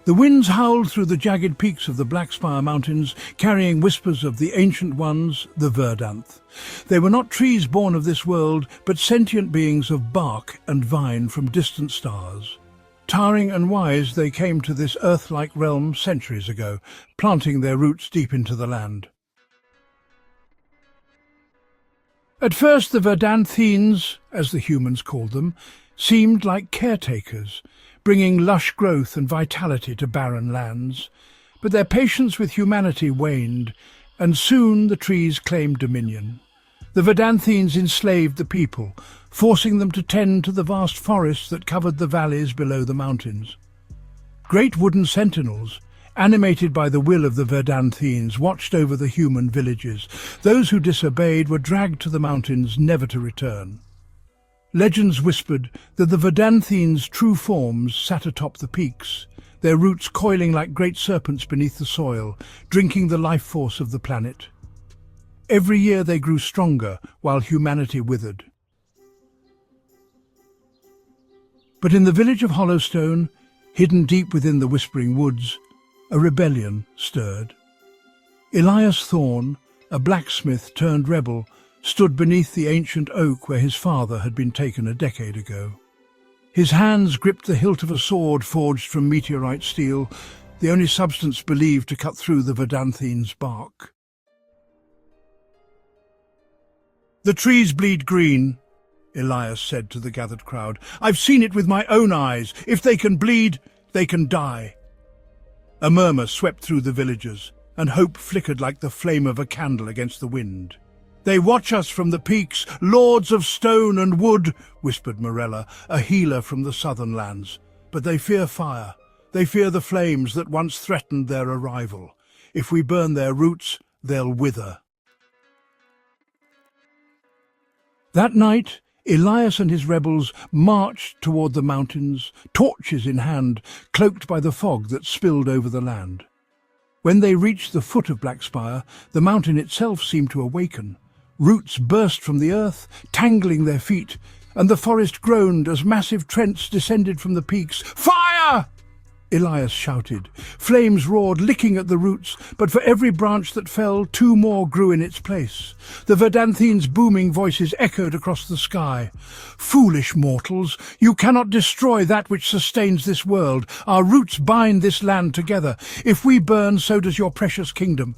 The winds howled through the jagged peaks of the Blackspire Mountains, carrying whispers of the ancient ones, the Verdanth. They were not trees born of this world, but sentient beings of bark and vine from distant stars. Towering and wise, they came to this earth-like realm centuries ago, planting their roots deep into the land. At first, the Verdantheens, as the humans called them, seemed like caretakers, bringing lush growth and vitality to barren lands. But their patience with humanity waned, and soon the trees claimed dominion. The Verdantheens enslaved the people, forcing them to tend to the vast forests that covered the valleys below the mountains. Great wooden sentinels, animated by the will of the Verdantheens, watched over the human villages. Those who disobeyed were dragged to the mountains, never to return. Legends whispered that the Verdantheens' true forms sat atop the peaks, their roots coiling like great serpents beneath the soil, drinking the life force of the planet. Every year they grew stronger, while humanity withered. But in the village of Hollowstone, hidden deep within the Whispering Woods, a rebellion stirred. Elias Thorne, a blacksmith turned rebel, stood beneath the ancient oak where his father had been taken a decade ago. His hands gripped the hilt of a sword forged from meteorite steel, the only substance believed to cut through the Verdantheens' bark. "The trees bleed green," Elias said to the gathered crowd. "I've seen it with my own eyes. If they can bleed, they can die." A murmur swept through the villagers, and hope flickered like the flame of a candle against the wind. "They watch us from the peaks, lords of stone and wood," whispered Morella, a healer from the southern lands. "But they fear fire. They fear the flames that once threatened their arrival. If we burn their roots, they'll wither." That night, Elias and his rebels marched toward the mountains, torches in hand, cloaked by the fog that spilled over the land. When they reached the foot of Blackspire, the mountain itself seemed to awaken. Roots burst from the earth, tangling their feet, and the forest groaned as massive trents descended from the peaks. "Fire!" Elias shouted. Flames roared, licking at the roots, but for every branch that fell, two more grew in its place. The Verdantheens' booming voices echoed across the sky. "Foolish mortals, you cannot destroy that which sustains this world. Our roots bind this land together. If we burn, so does your precious kingdom."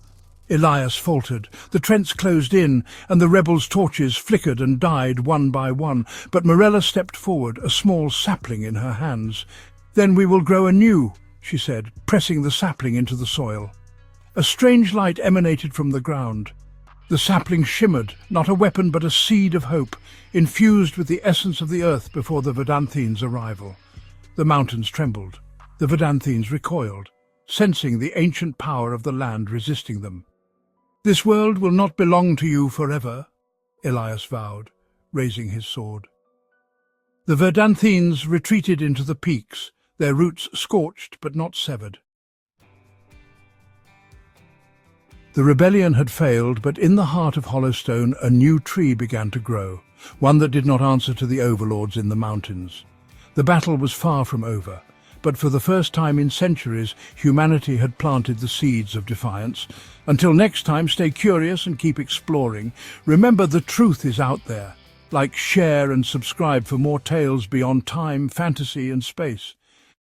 Elias faltered. The trents closed in, and the rebels' torches flickered and died one by one. But Morella stepped forward, a small sapling in her hands. "Then we will grow anew," she said, pressing the sapling into the soil. A strange light emanated from the ground. The sapling shimmered, not a weapon but a seed of hope, infused with the essence of the earth before the Verdantheens' arrival. The mountains trembled. The Verdantheens recoiled, sensing the ancient power of the land resisting them. "This world will not belong to you forever," Elias vowed, raising his sword. The Verdantheens retreated into the peaks, their roots scorched but not severed. The rebellion had failed, but in the heart of Hollowstone a new tree began to grow, one that did not answer to the overlords in the mountains. The battle was far from over, but for the first time in centuries, humanity had planted the seeds of defiance. Until next time, stay curious and keep exploring. Remember, the truth is out there. Like, share and subscribe for more tales beyond time, fantasy and space.